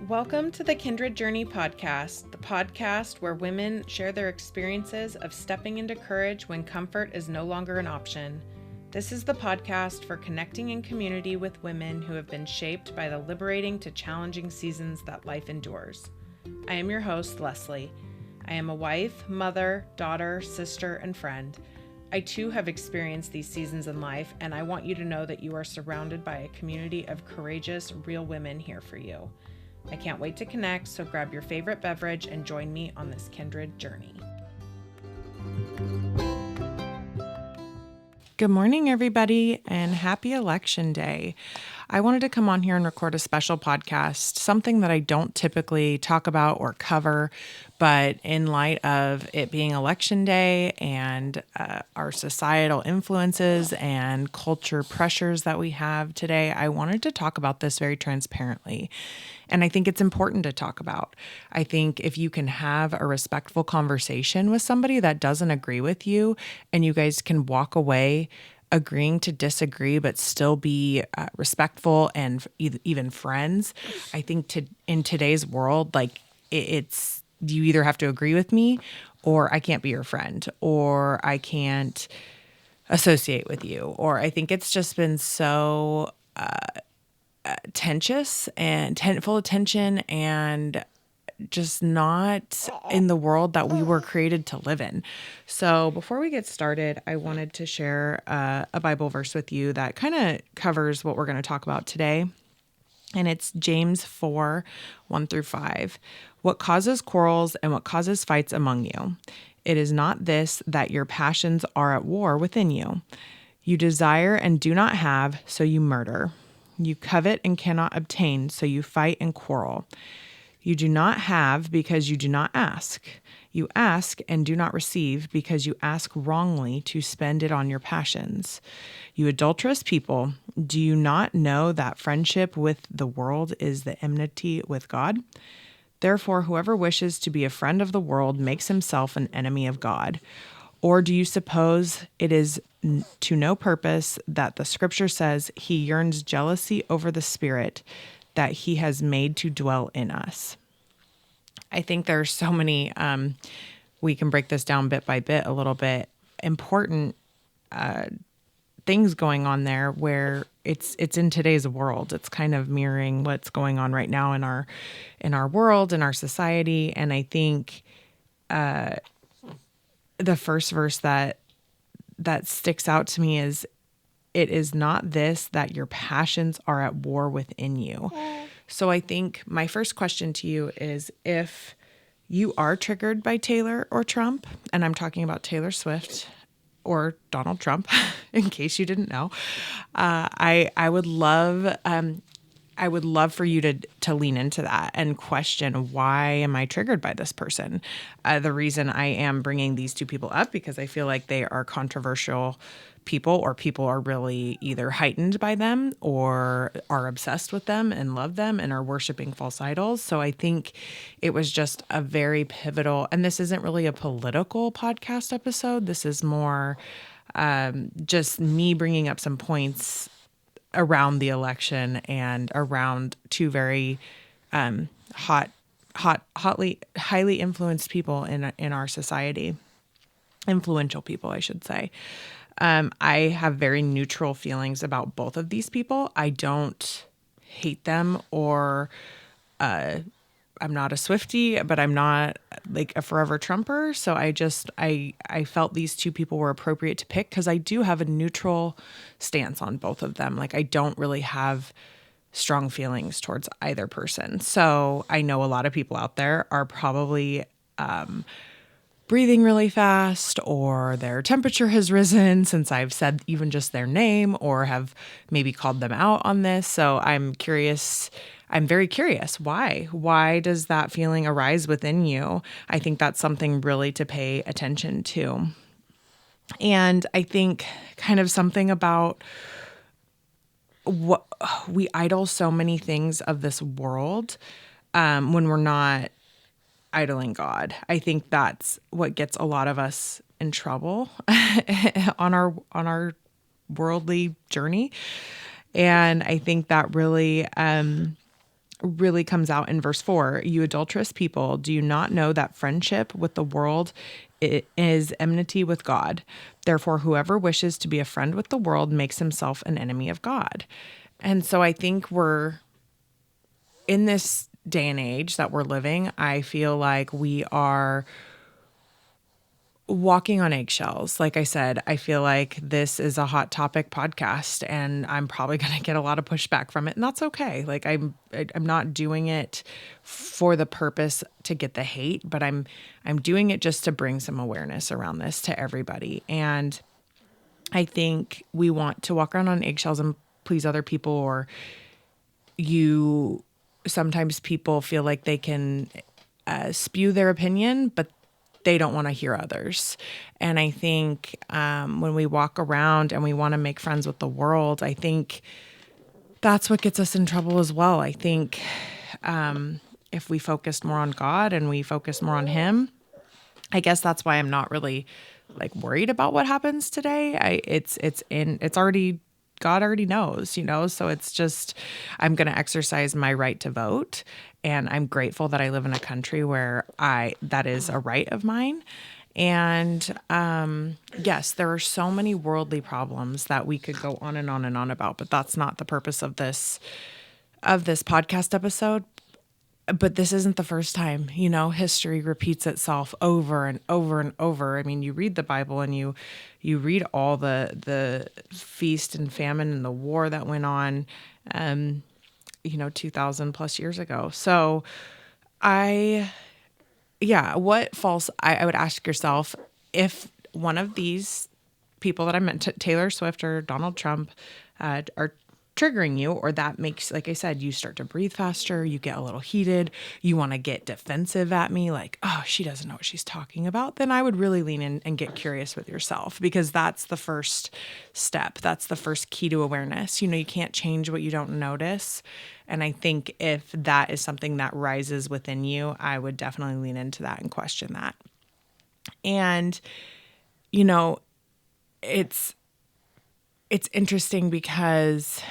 Welcome to the Kindred Journey Podcast, the podcast where women share their experiences of stepping into courage when comfort is no longer an option. This is the podcast for connecting in community with women who have been shaped by the liberating to challenging seasons that life endures. I am your host, Lesley. I am a wife, mother, daughter, sister, and friend. I too have experienced these seasons in life, and I want you to know that you are surrounded by a community of courageous, real women here for you. I can't wait to connect, so grab your favorite beverage and join me on this kindred journey. Good morning, everybody, and happy Election Day. I wanted to come on here and record a special podcast, something that I don't typically talk about or cover, but in light of it being Election Day and our societal influences and culture pressures that we have today, I wanted to talk about this very transparently. And I think it's important to talk about. I think if you can have a respectful conversation with somebody that doesn't agree with you and you guys can walk away agreeing to disagree, but still be respectful and even friends. I think in today's world, like it's you either have to agree with me or I can't be your friend or I can't associate with you. Or I think it's just been so tenuous and full of tension and just not in the world that we were created to live in. So before we get started, I wanted to share a Bible verse with you that kind of covers what we're going to talk about today. And it's James 4, 1-5. What causes quarrels and what causes fights among you? It is not this, that your passions are at war within you. You desire and do not have, so you murder. You covet and cannot obtain, so you fight and quarrel. You do not have because you do not ask. You ask and do not receive because you ask wrongly to spend it on your passions. You adulterous people, do you not know that friendship with the world is the enmity with God? Therefore, whoever wishes to be a friend of the world makes himself an enemy of God. Or do you suppose it is to no purpose that the scripture says he yearns jealousy over the Spirit that he has made to dwell in us? I think there's so many, we can break this down bit by bit a little bit, important things going on there where it's in today's world. It's kind of mirroring what's going on right now in our world, in our society. And I think the first verse that sticks out to me is, it is not this, that your passions are at war within you. So I think my first question to you is, if you are triggered by Taylor or Trump, and I'm talking about Taylor Swift or Donald Trump, in case you didn't know, I would love for you to lean into that and question, why am I triggered by this person? The reason I am bringing these two people up, because I feel like they are controversial people, or people are really either heightened by them or are obsessed with them and love them and are worshiping false idols. So I think it was just a very pivotal, and this isn't really a political podcast episode. This is more just me bringing up some points around the election and around two very highly influenced people in our society, influential people, I should say. I have very neutral feelings about both of these people. I don't hate them, or I'm not a Swiftie, but I'm not like a forever Trumper. So I felt these two people were appropriate to pick because I do have a neutral stance on both of them. Like, I don't really have strong feelings towards either person. So I know a lot of people out there are probably breathing really fast, or their temperature has risen since I've said even just their name, or have maybe called them out on this. So I'm curious. I'm very curious. Why? Why does that feeling arise within you? I think that's something really to pay attention to. And I think kind of something about what we idol so many things of this world when we're not idling God. I think that's what gets a lot of us in trouble on our worldly journey. And I think that really really comes out in verse 4. You adulterous people, do you not know that friendship with the world is enmity with God? Therefore, whoever wishes to be a friend with the world makes himself an enemy of God. And so I think we're in this day and age that we're living. I feel like we are walking on eggshells. Like I said, I feel like this is a hot topic podcast and I'm probably going to get a lot of pushback from it, and that's okay. Like I'm not doing it for the purpose to get the hate, but I'm doing it just to bring some awareness around this to everybody. And I think we want to walk around on eggshells and please other people, or sometimes people feel like they can spew their opinion, but they don't want to hear others. And I think when we walk around and we want to make friends with the world, I think that's what gets us in trouble as well. I think if we focused more on God and we focus more on Him, I guess that's why I'm not really like worried about what happens today. It's already, God already knows, so it's just, I'm going to exercise my right to vote. And I'm grateful that I live in a country where that is a right of mine. And yes, there are so many worldly problems that we could go on and on and on about, but that's not the purpose of this podcast episode. But this isn't the first time, history repeats itself over and over and over. I mean, you read the Bible and you read all the feast and famine and the war that went on, 2,000 plus years ago. So I would ask yourself, if one of these people that I meant, Taylor Swift or Donald Trump, are triggering you, or that makes, like I said, you start to breathe faster, you get a little heated, you want to get defensive at me, like, oh, she doesn't know what she's talking about, then I would really lean in and get curious with yourself, because that's the first step. That's the first key to awareness. You can't change what you don't notice. And I think if that is something that rises within you, I would definitely lean into that and question that. And, it's interesting because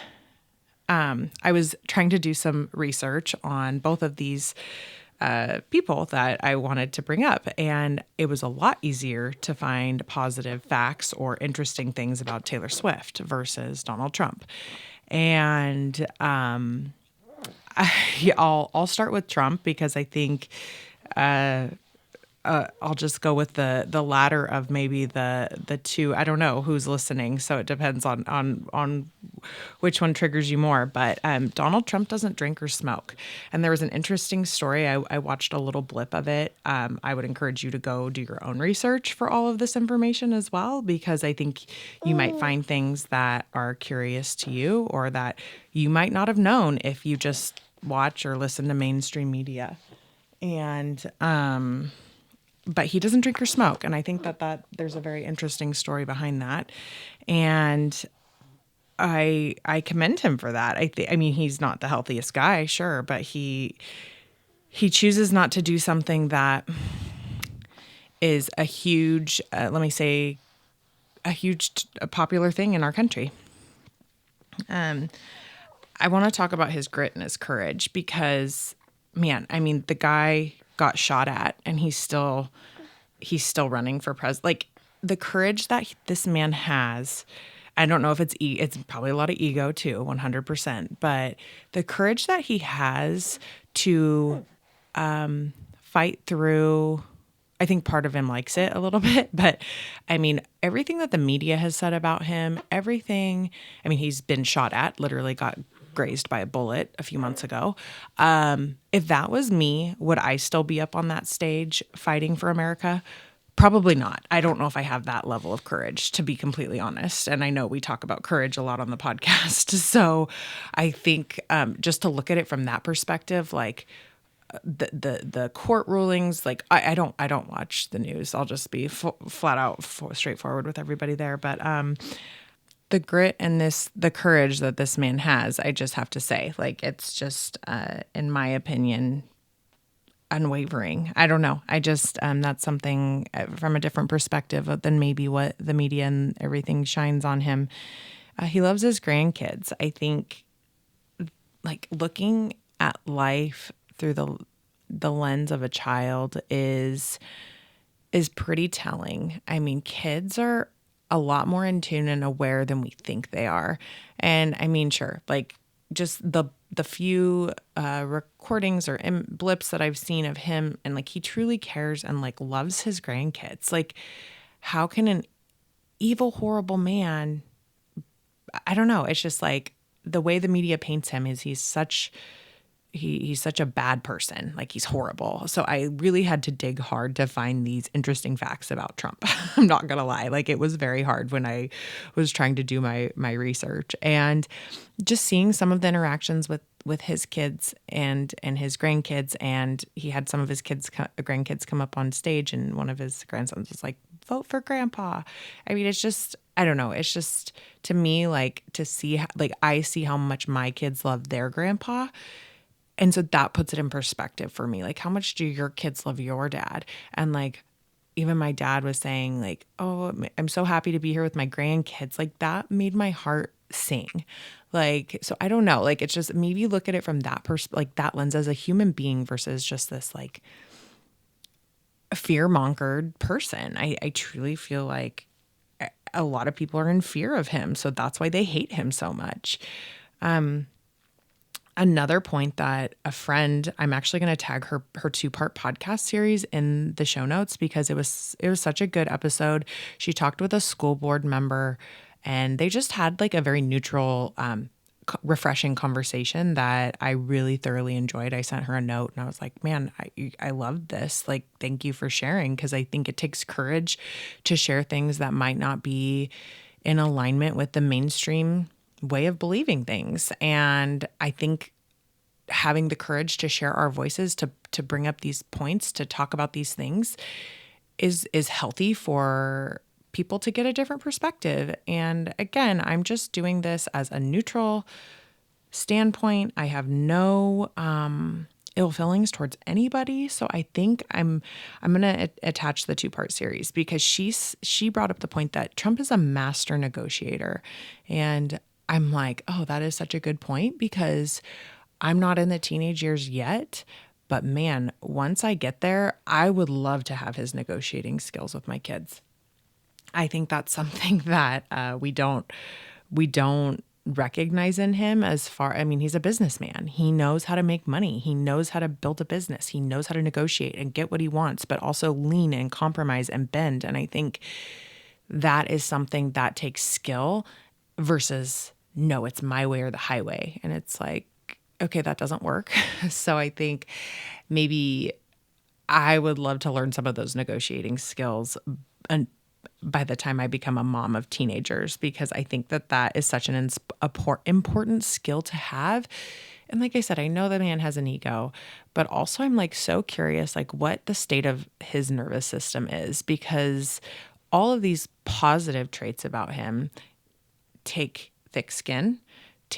I was trying to do some research on both of these people that I wanted to bring up, and it was a lot easier to find positive facts or interesting things about Taylor Swift versus Donald Trump. And I'll start with Trump because I think I'll just go with the latter of maybe the two. I don't know who's listening, so it depends on which one triggers you more. But Donald Trump doesn't drink or smoke. And there was an interesting story. I watched a little blip of it. I would encourage you to go do your own research for all of this information as well, because I think you might find things that are curious to you or that you might not have known if you just watch or listen to mainstream media. And but he doesn't drink or smoke. And I think that there's a very interesting story behind that. And I commend him for that. I mean, he's not the healthiest guy, sure, but he chooses not to do something that is a huge, a popular thing in our country. I want to talk about his grit and his courage because, man, I mean, the guy got shot at and he's still running for president. Like, the courage that this man has, I don't know if it's probably a lot of ego too, 100%, but the courage that he has to fight through, I think part of him likes it a little bit, but I mean, everything that the media has said about him, he's been shot at, literally got grazed by a bullet a few months ago. If that was me, would I still be up on that stage fighting for America? Probably not. I don't know if I have that level of courage, to be completely honest. And I know we talk about courage a lot on the podcast. So I think just to look at it from that perspective, like the court rulings, like I don't watch the news. I'll just be flat out straightforward with everybody there. But the grit and the courage that this man has, I just have to say, like, it's just, in my opinion, unwavering. I don't know. I just, that's something from a different perspective than maybe what the media and everything shines on him. He loves his grandkids. I think, like, looking at life through the lens of a child is pretty telling. I mean, kids are a lot more in tune and aware than we think they are. And I mean, sure, like just the few recordings or blips that I've seen of him, and like he truly cares and like loves his grandkids. Like, how can an evil, horrible man, I don't know. It's just like the way the media paints him is he's such a bad person. Like, he's horrible. So I really had to dig hard to find these interesting facts about Trump. I'm not going to lie. Like, it was very hard when I was trying to do my research, and just seeing some of the interactions with his kids and his grandkids. And he had some of his grandkids come up on stage, and one of his grandsons was like, "Vote for grandpa." I mean, it's just, I don't know. It's just, to me, like, to see, like, I see how much my kids love their grandpa. And so that puts it in perspective for me. Like, how much do your kids love your dad? And like, even my dad was saying like, "Oh, I'm so happy to be here with my grandkids." Like, that made my heart sing. Like, so I don't know. Like, it's just, maybe look at it from that like that lens as a human being versus just this like fear-mongered person. I truly feel like a lot of people are in fear of him. So that's why they hate him so much. Another point that a friend, I'm actually going to tag her 2-part podcast series in the show notes, because it was such a good episode. She talked with a school board member, and they just had like a very neutral, refreshing conversation that I really thoroughly enjoyed. I sent her a note and I was like, "Man, I love this. Like, thank you for sharing." Because I think it takes courage to share things that might not be in alignment with the mainstream way of believing things. And I think having the courage to share our voices, to bring up these points, to talk about these things is healthy for people to get a different perspective. And again, I'm just doing this as a neutral standpoint. I have no ill feelings towards anybody. So I think I'm going to attach the 2-part series, because she brought up the point that Trump is a master negotiator. And I'm like, oh, that is such a good point, because I'm not in the teenage years yet, but man, once I get there, I would love to have his negotiating skills with my kids. I think that's something that we don't recognize in him I mean, he's a businessman. He knows how to make money. He knows how to build a business. He knows how to negotiate and get what he wants, but also lean and compromise and bend. And I think that is something that takes skill versus, no, it's my way or the highway. And it's like, okay, that doesn't work. So I think maybe I would love to learn some of those negotiating skills, and by the time I become a mom of teenagers, because I think that is such an important skill to have. And like I said, I know the man has an ego, but also I'm like so curious, like what the state of his nervous system is, because all of these positive traits about him, take thick skin,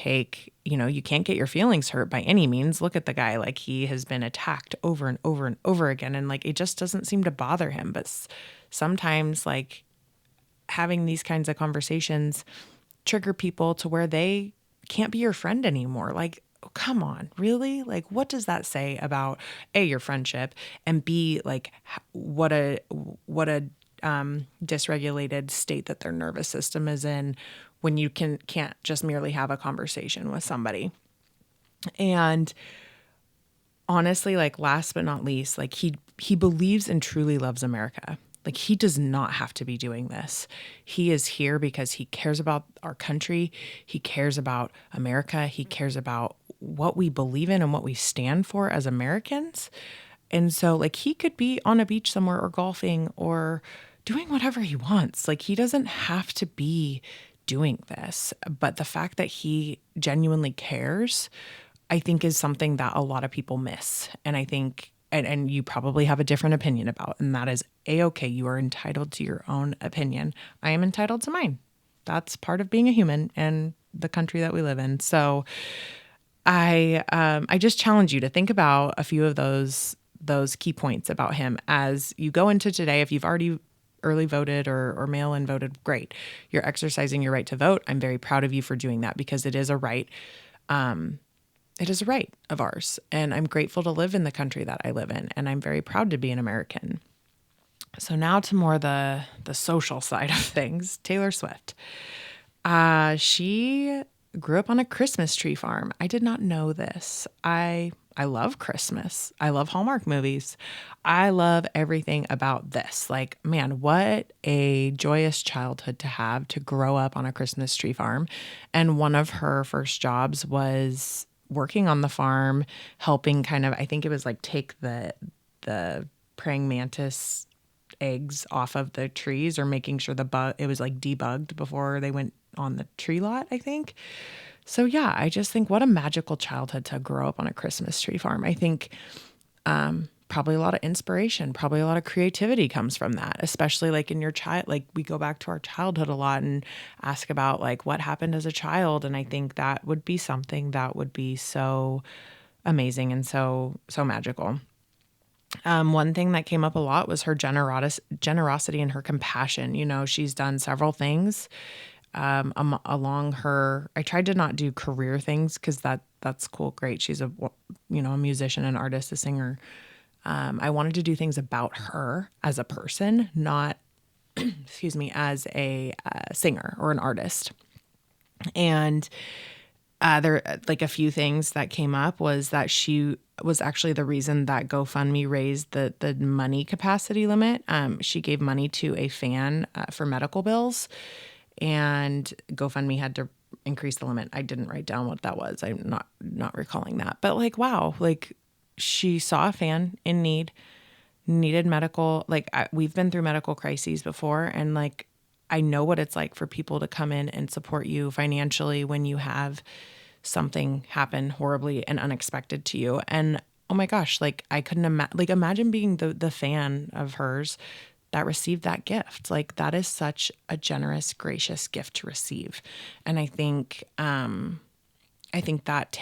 you can't get your feelings hurt by any means. Look at the guy, like he has been attacked over and over and over again. And like, it just doesn't seem to bother him. But sometimes like having these kinds of conversations trigger people to where they can't be your friend anymore. Like, oh, come on, really? Like, what does that say about A, your friendship, and B, like what a dysregulated state that their nervous system is in, when you can't just merely have a conversation with somebody. And honestly, like last but not least, like he believes and truly loves America. Like, he does not have to be doing this. He is here because he cares about our country. He cares about America. He cares about what we believe in and what we stand for as Americans. And so like, he could be on a beach somewhere or golfing or doing whatever he wants. Like, he doesn't have to be doing this. But the fact that he genuinely cares, I think, is something that a lot of people miss. And I think, and you probably have a different opinion about, and that is A-okay. You are entitled to your own opinion. I am entitled to mine. That's part of being a human and the country that we live in. So I just challenge you to think about a few of those key points about him as you go into today. If you've already early voted or mail-in voted, great. You're exercising your right to vote. I'm very proud of you for doing that, because it is a right. it is a right of ours. And I'm grateful to live in the country that I live in. And I'm very proud to be an American. So now to more the social side of things. Taylor Swift. She grew up on a Christmas tree farm. I did not know this. I love Christmas. I love Hallmark movies. I love everything about this. Like, man, what a joyous childhood to grow up on a Christmas tree farm. And one of her first jobs was working on the farm, helping kind of, I think it was like take the praying mantis eggs off of the trees, or making sure it was like debugged before they went on the tree lot, I think. So yeah, I just think what a magical childhood to grow up on a Christmas tree farm. I think probably a lot of inspiration, probably a lot of creativity comes from that, especially like in your child, like we go back to our childhood a lot and ask about like what happened as a child. And I think that would be something that would be so amazing and so magical. One thing that came up a lot was her generosity and her compassion. You know, she's done several things along her. I tried to not do career things because that's cool. Great. She's a musician, an artist, a singer. I wanted to do things about her as a person, not, excuse me, as a singer or an artist. And there, like a few things that came up was that she was actually the reason that GoFundMe raised the money capacity limit. She gave money to a fan for medical bills, and GoFundMe had to increase the limit. I didn't write down what that was. I'm not recalling that, but like, wow, like she saw a fan in needed medical, like we've been through medical crises before. And like, I know what it's like for people to come in and support you financially when you have something happen horribly and unexpected to you. And oh my gosh, like I couldn't imagine being the fan of hers that received that gift. Like that is such a generous, gracious gift to receive. And I think that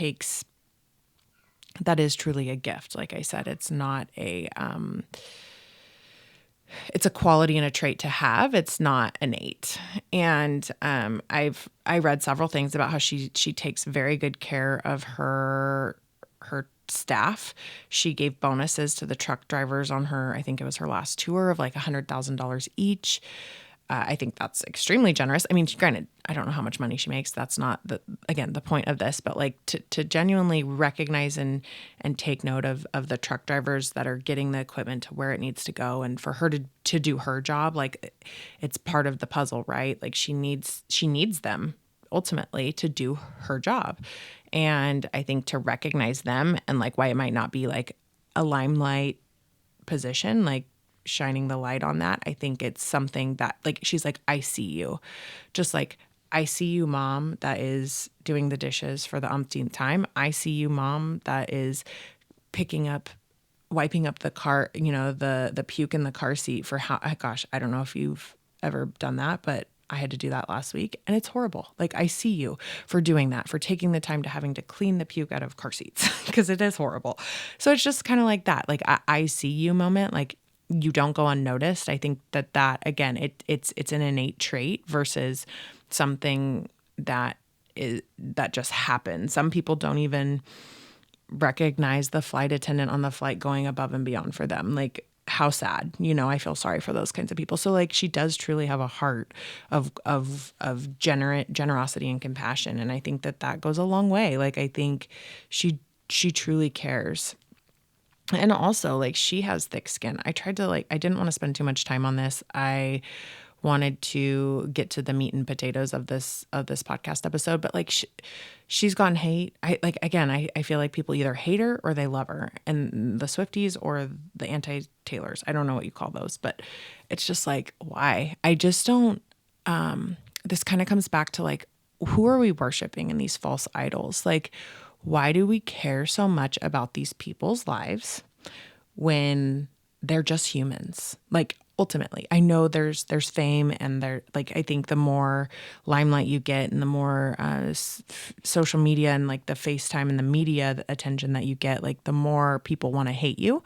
is truly a gift. Like I said, it's not it's a quality and a trait to have. It's not innate. And I read several things about how she takes very good care of her staff. She gave bonuses to the truck drivers on her, I think it was her last tour, of like $100,000 each. I think that's extremely generous. I mean, granted, I don't know how much money she makes. That's not the point of this, but like to genuinely recognize and take note of the truck drivers that are getting the equipment to where it needs to go. And for her to do her job, like it's part of the puzzle, right? Like she needs them ultimately to do her job. And I think to recognize them and like why it might not be like a limelight position, like shining the light on that. I think it's something that like, she's like, I see you. Just like, I see you, mom, that is doing the dishes for the umpteenth time. I see you, mom, that is wiping up the car, the puke in the car seat for gosh, I don't know if you've ever done that, but I had to do that last week and it's horrible. Like I see you for doing that, for taking the time to having to clean the puke out of car seats because it is horrible. So it's just kind of like that. Like I see you moment, like you don't go unnoticed. I think that again, it's an innate trait versus something that just happens. Some people don't even recognize the flight attendant on the flight going above and beyond for them. Like how sad, I feel sorry for those kinds of people. So like she does truly have a heart of generosity and compassion. And I think that goes a long way. Like I think she truly cares. And also like she has thick skin. I didn't want to spend too much time on this. I wanted to get to the meat and potatoes of this podcast episode, but like she's gotten hate. I feel like people either hate her or they love her, and the Swifties or the anti-Taylors. I don't know what you call those, but it's just like, why? I just don't, this kind of comes back to like, who are we worshiping in these false idols? Like, why do we care so much about these people's lives when they're just humans? Like, ultimately, I know there's fame, and I think the more limelight you get and the more social media and like the FaceTime and the media attention that you get, like the more people want to hate you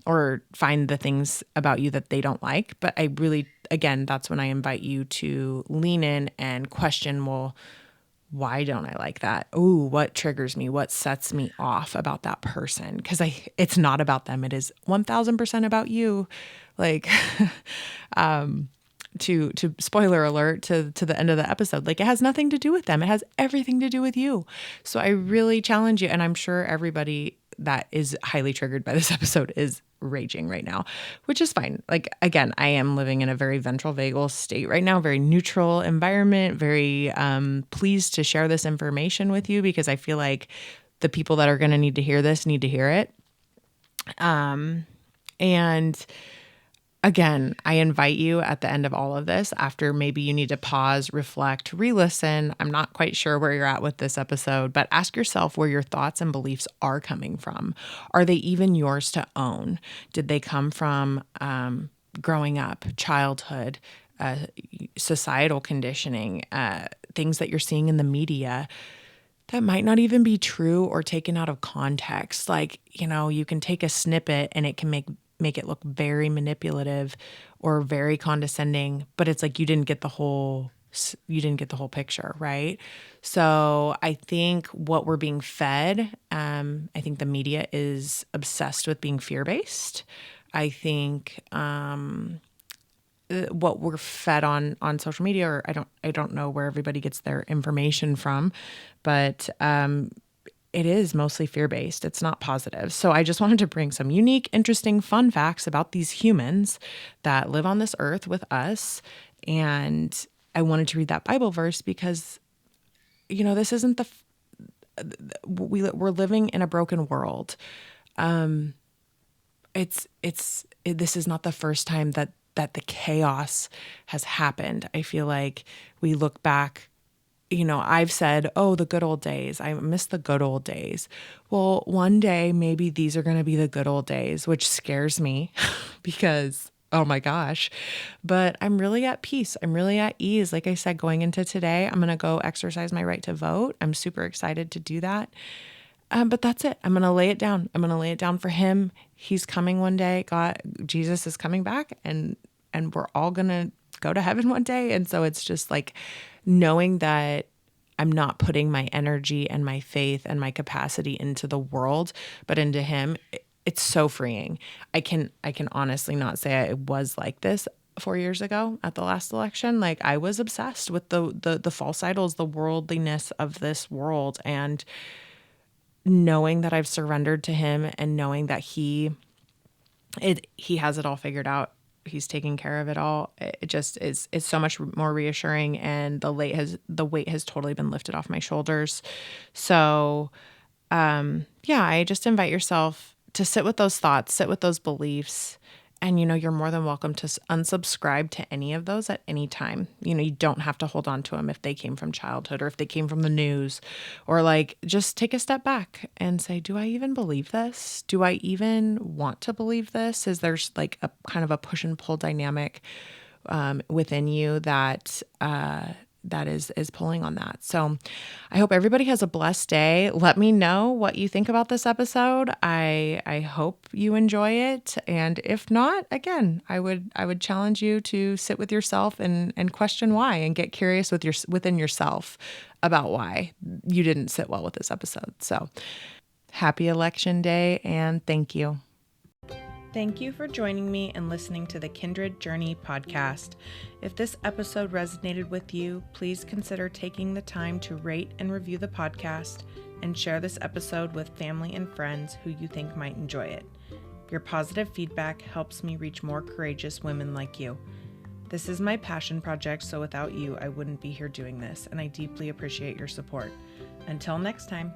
or find the things about you that they don't like. But I really, again, that's when I invite you to lean in and question, well, why don't I like that? Ooh, what triggers me? What sets me off about that person? Because it's not about them. It is 1000% about you. Like, to spoiler alert to the end of the episode, like it has nothing to do with them. It has everything to do with you. So I really challenge you. And I'm sure everybody that is highly triggered by this episode is raging right now, which is fine. Like, again, I am living in a very ventral vagal state right now, very neutral environment, very pleased to share this information with you because I feel like the people that are going to need to hear this need to hear it. And again, I invite you at the end of all of this, after maybe you need to pause, reflect, re-listen. I'm not quite sure where you're at with this episode, but ask yourself where your thoughts and beliefs are coming from. Are they even yours to own? Did they come from growing up, childhood, societal conditioning, things that you're seeing in the media that might not even be true or taken out of context? Like, you can take a snippet and it can make it look very manipulative or very condescending, but it's like you didn't get the whole picture, right? So I think what we're being fed, I think the media is obsessed with being fear-based. I think what we're fed on social media, or I don't know where everybody gets their information from, but it is mostly fear-based. It's not positive. So I just wanted to bring some unique, interesting, fun facts about these humans that live on this earth with us. And I wanted to read that Bible verse because, this isn't we're living in a broken world. This is not the first time that the chaos has happened. I feel like we look back, I've said, oh, the good old days. I miss the good old days. Well, one day, maybe these are going to be the good old days, which scares me because, oh my gosh, but I'm really at peace. I'm really at ease. Like I said, going into today, I'm going to go exercise my right to vote. I'm super excited to do that. But that's it. I'm going to lay it down. I'm going to lay it down for him. He's coming one day. Jesus is coming back and we're all going to go to heaven one day. And so it's just like knowing that I'm not putting my energy and my faith and my capacity into the world, but into him. It's so freeing. I can honestly not say I was like this 4 years ago at the last election. Like I was obsessed with the false idols, the worldliness of this world, and knowing that I've surrendered to him and knowing that he has it all figured out. He's taking care of it all. It just is, it's so much more reassuring, and the weight has totally been lifted off my shoulders. So, I just invite yourself to sit with those thoughts, sit with those beliefs, and, you're more than welcome to unsubscribe to any of those at any time. You don't have to hold on to them if they came from childhood or if they came from the news, or like just take a step back and say, do I even believe this? Do I even want to believe this? Is there like a kind of a push and pull dynamic within you that is pulling on that? So I hope everybody has a blessed day. Let me know what you think about this episode. I hope you enjoy it. And if not, again, I would challenge you to sit with yourself and question why, and get curious within yourself about why you didn't sit well with this episode. So happy election day, and thank you. Thank you for joining me and listening to the Kindred Journey Podcast. If this episode resonated with you, please consider taking the time to rate and review the podcast and share this episode with family and friends who you think might enjoy it. Your positive feedback helps me reach more courageous women like you. This is my passion project, so without you, I wouldn't be here doing this, and I deeply appreciate your support. Until next time.